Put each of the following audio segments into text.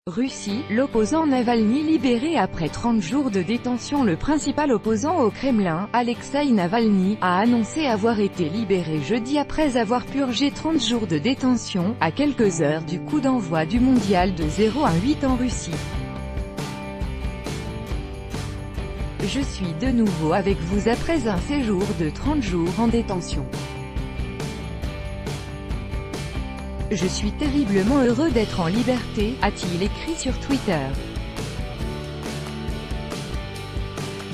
Russie, l'opposant Navalny libéré après 30 jours de détention. Le principal opposant au Kremlin, Alexeï Navalny, a annoncé avoir été libéré jeudi après avoir purgé 30 jours de détention, à quelques heures du coup d'envoi du mondial de 0-8 en Russie. Je suis de nouveau avec vous après un séjour de 30 jours en détention. Je suis terriblement heureux d'être en liberté, a-t-il écrit sur Twitter.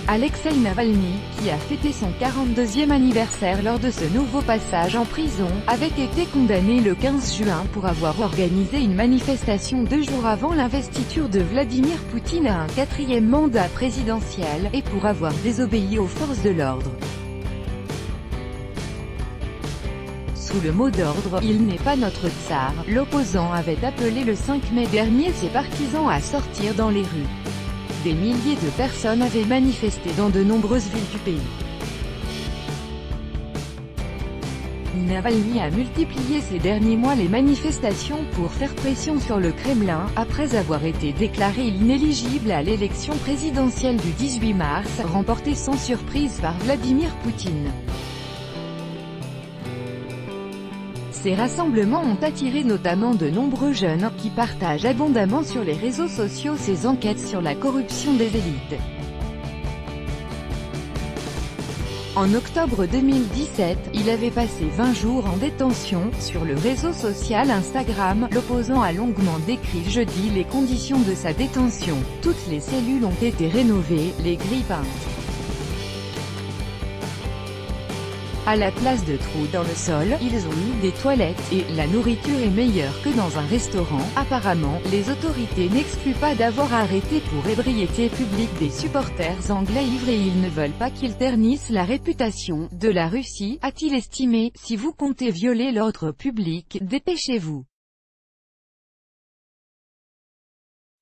Alexeï Navalny, qui a fêté son 42e anniversaire lors de ce nouveau passage en prison, avait été condamné le 15 juin pour avoir organisé une manifestation 2 jours avant l'investiture de Vladimir Poutine à un 4e mandat présidentiel, et pour avoir désobéi aux forces de l'ordre. Sous le mot d'ordre « Il n'est pas notre tsar », l'opposant avait appelé le 5 mai dernier ses partisans à sortir dans les rues. Des milliers de personnes avaient manifesté dans de nombreuses villes du pays. Navalny a multiplié ces derniers mois les manifestations pour faire pression sur le Kremlin, après avoir été déclaré inéligible à l'élection présidentielle du 18 mars, remportée sans surprise par Vladimir Poutine. Ces rassemblements ont attiré notamment de nombreux jeunes, qui partagent abondamment sur les réseaux sociaux ces enquêtes sur la corruption des élites. En octobre 2017, il avait passé 20 jours en détention. Sur le réseau social Instagram, l'opposant a longuement décrit jeudi les conditions de sa détention. Toutes les cellules ont été rénovées, les grilles peintes. À la place de trous dans le sol, ils ont mis des toilettes, et la nourriture est meilleure que dans un restaurant. Apparemment, les autorités n'excluent pas d'avoir arrêté pour ébriété publique des supporters anglais ivres et ils ne veulent pas qu'ils ternissent la réputation de la Russie, a-t-il estimé. Si vous comptez violer l'ordre public, dépêchez-vous.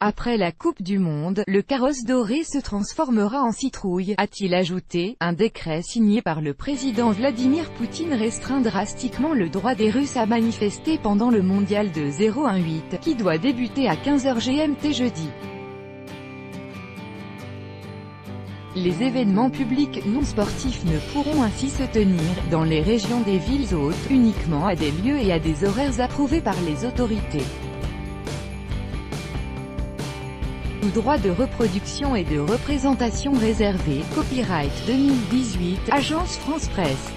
Après la Coupe du Monde, le carrosse doré se transformera en citrouille, a-t-il ajouté. Un décret signé par le président Vladimir Poutine restreint drastiquement le droit des Russes à manifester pendant le mondial de 0-8, qui doit débuter à 15h GMT jeudi. Les événements publics non sportifs ne pourront ainsi se tenir, dans les régions des villes hôtes, uniquement à des lieux et à des horaires approuvés par les autorités. Droits de reproduction et de représentation réservés, copyright 2018, Agence France Presse.